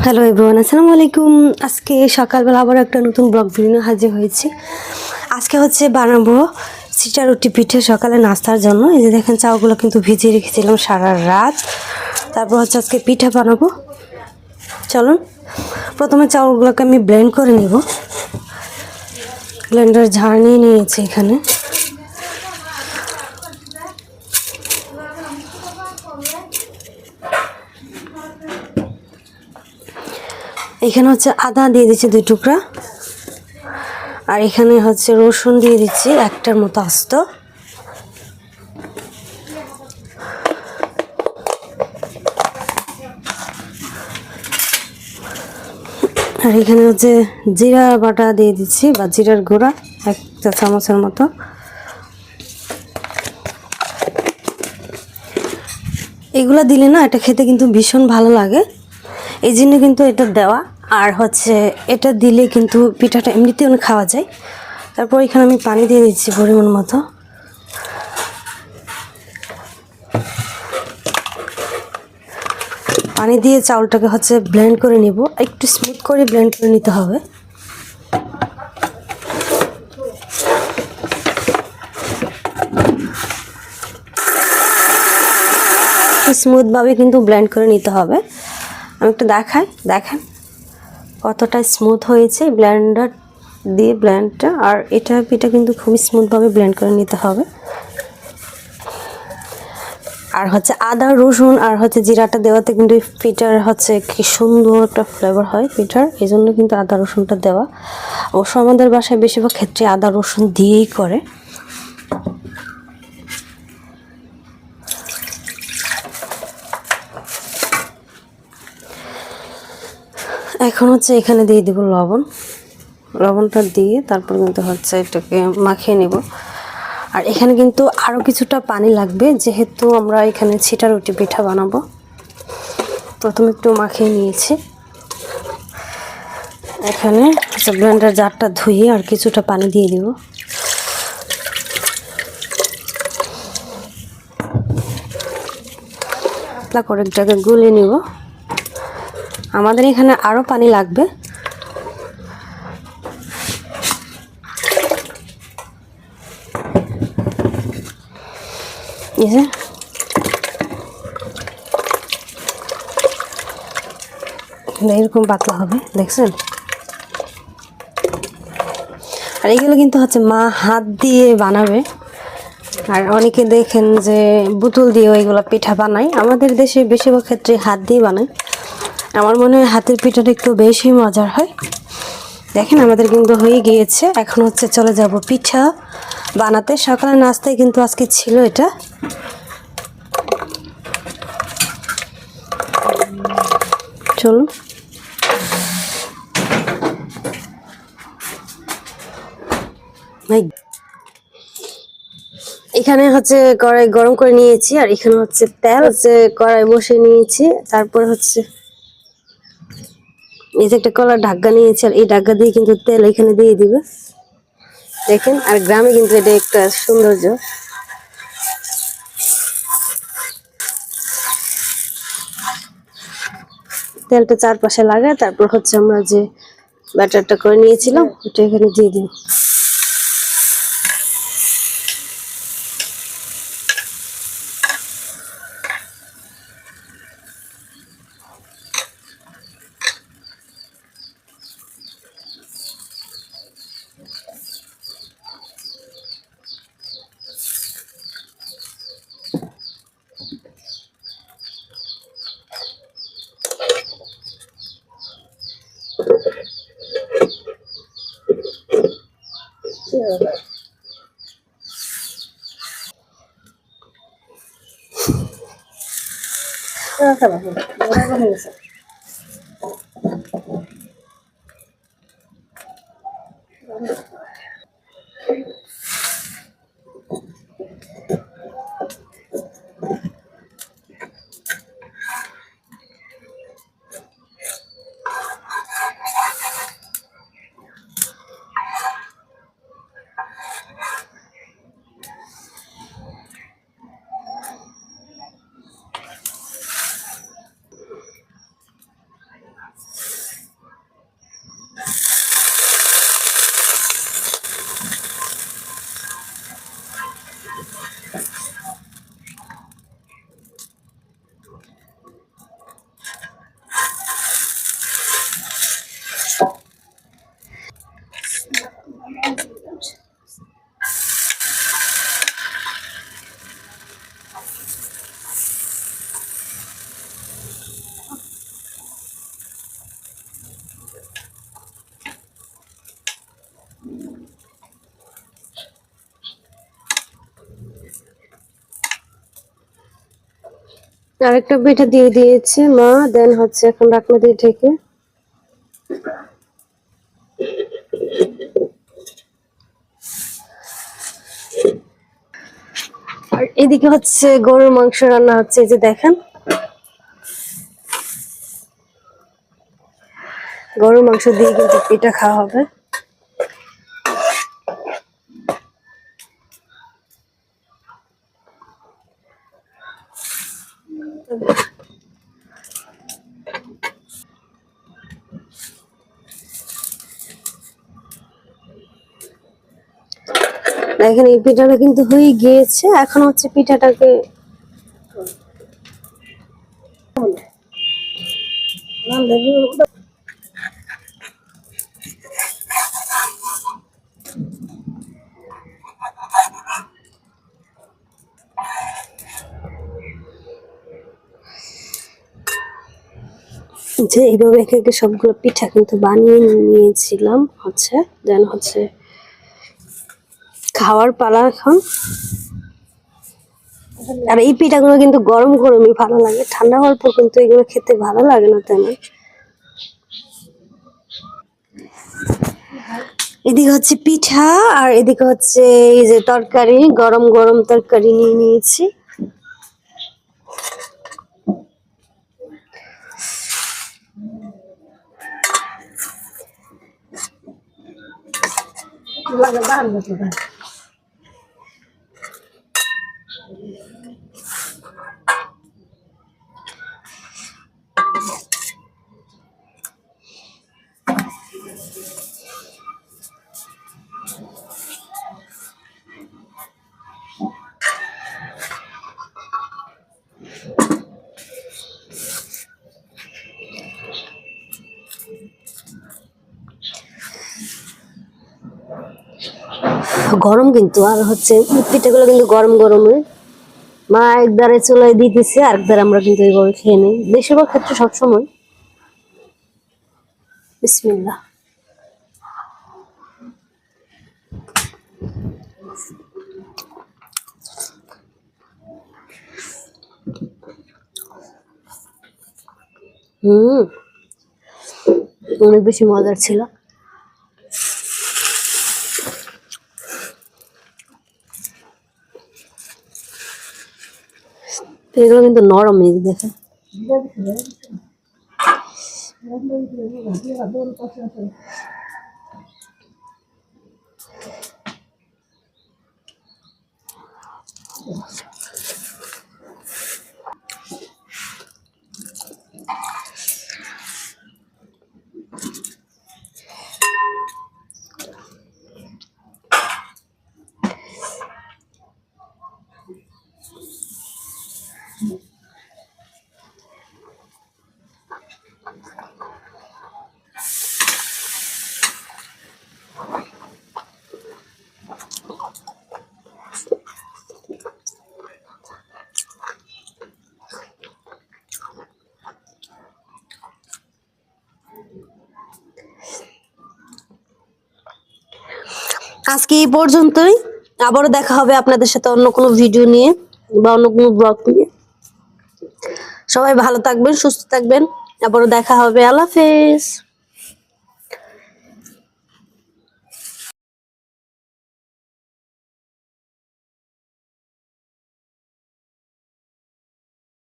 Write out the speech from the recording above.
Hello everyone, আসসালামু আলাইকুম। আজকে সকালবেলা আবার একটা নতুন ব্লগ ভিডিও হাজির হয়েছি। আজকে হচ্ছে বানাবো চিটা রুটি পিঠে সকালে নাস্তার জন্য। এই যে দেখেন, চাউগুলো কিন্তু ভিজিয়ে রেখেছিলাম সারা রাত। তারপর হচ্ছে আজকে পিঠা বানাবো। চলুন, প্রথমে চাউলগুলোকে আমি ব্লেন্ড করে নিব। ব্লেন্ডার ঝাড় নিয়ে নিয়েছি এখানে। এখানে হচ্ছে আদা দিয়ে দিচ্ছি 2 টুকরা, আর এখানে হচ্ছে রসুন দিয়ে দিচ্ছি একটার মতো আস্ত। আর এখানে হচ্ছে জিরা বাটা দিয়ে দিচ্ছি, বা জিরার গুঁড়া 1 চা চামচের মতো। এগুলা দিলে না এটা খেতে কিন্তু ভীষণ ভালো লাগে, এই জন্য কিন্তু এটা দেওয়া। আর হচ্ছে এটা দিলে কিন্তু পিঠাটা এমনিতেও খাওয়া যায়। তারপর এখানে আমি পানি দিয়ে দিচ্ছি পরিমাণ মতো। পানি দিয়ে চাউলটাকে হচ্ছে ব্লেন্ড করে নিব, একটু স্মুথ করে ব্লেন্ড করে নিতে হবে। স্মুথভাবে কিন্তু ব্লেন্ড করে নিতে হবে। আমি একটু দেখেন কতটা স্মুথ হয়েছে ব্লেন্ডার দিয়ে ব্লেন্ডটা। আর এটা কিন্তু খুবই স্মুথভাবে ব্লেন্ড করে নিতে হবে। আর হচ্ছে আদা রসুন আর হচ্ছে জিরাটা দেওয়াতে কিন্তু পিঠার হচ্ছে কি সুন্দর একটা ফ্লেভার হয় পিঠার, এই জন্য কিন্তু আদা রসুনটা দেওয়া। অবশ্য আমাদের বাসায় বেশিরভাগ ক্ষেত্রে আদা রসুন দিয়েই করে। এখন হচ্ছে এখানে দিয়ে দিব লবণটা দিয়ে তারপর কিন্তু হচ্ছে এটাকে মাখিয়ে নেব। আর এখানে কিন্তু আরও কিছুটা পানি লাগবে, যেহেতু আমরা এখানে চিটা রুটি পিঠা বানাবো। প্রথমে একটু মাখিয়ে নিয়েছি। এখানে হচ্ছে ব্লেন্ডার জারটা ধুয়ে আর কিছুটা পানি দিয়ে দিব। পাতলা করে এটাকে গুলিয়ে নিব। আমাদের এখানে আরও পানি লাগবে। এই যে এরকম পাতলা হবে, দেখছেন। আর এগুলো কিন্তু হচ্ছে মা হাত দিয়ে বানাবে। আর অনেকে দেখেন যে বোতল দিয়ে এগুলো পিঠা বানায়। আমাদের দেশে বেশিরভাগ ক্ষেত্রে হাত দিয়ে বানায়। আমার মনে হয় হাতের পিঠাটা একটু বেশি মজার হয়। দেখেন আমাদের কিন্তু হয়ে গিয়েছে। এখন হচ্ছে চলে যাব পিঠা বানাতে। সকালের নাস্তায় কিন্তু আজকে ছিল এটা। চলুন, এখানে হচ্ছে কড়াই গরম করে নিয়েছি, আর এখানে হচ্ছে তেল হচ্ছে কড়াই বসে নিয়েছি। তারপর হচ্ছে এই যে একটা কলার ঢাকা নিয়েছি, আর এই ঢাকা দিয়ে কিন্তু তেল এখানে দিয়ে দিবে। দেখেন, আর গ্রামে কিন্তু এটা একটা সৌন্দর্য। তেলটা চারপাশে লাগায় তারপর হচ্ছে আমরা যে ব্যাটারটা করে নিয়েছিলাম এটা এখানে দিয়ে দিই। আরেকটা পিঠা দিয়ে দিয়েছে মা, দেন হচ্ছে এখন ঢাকনা দিয়ে ঢেকে। আর এদিকে হচ্ছে গরুর মাংস রান্না হচ্ছে, এই যে দেখেন গরুর মাংস দিয়ে কিন্তু পিঠা খাওয়া হবে। দেখেন এই পিঠাটা কিন্তু হয়ে গিয়েছে, এখন হচ্ছে পিঠাটাকে যে এইভাবে একে একে সবগুলো পিঠা কিন্তু বানিয়ে নিয়েছিলাম হচ্ছে, যেন হচ্ছে খাওয়ার পালা এখন। আর এই পিঠাগুলো কিন্তু গরম গরমই ভালো লাগে, ঠান্ডা হওয়ার পর কিন্তু এগুলো খেতে ভালো লাগে না তেমন। এদিকে হচ্ছে পিঠা আর এদিকে হচ্ছে এই যে তরকারি, গরম গরম তরকারি নিয়ে নিয়েছি। গরম কিন্তু, আর হচ্ছে পিঠাগুলো কিন্তু গরম গরমে মা একদারে চুলায় দিতেছে, আরেকদারে আমরা কিন্তু এইভাবে খেয়ে নিই বেশিরভাগ ক্ষেত্রে সবসময়। বিসমিল্লাহ। অনেক বেশি মজার ছিল। এগুলো কিন্তু নরম, এই দেখে আজকে এই পর্যন্তই। আবারও দেখা হবে আপনাদের সাথে অন্য কোনো ভিডিও নিয়ে বা অন্য কোনো ব্লগ নিয়ে। সবাই ভালো থাকবেন, সুস্থ থাকবেন, আবারও দেখা হবে। আল্লাহ হাফেজ।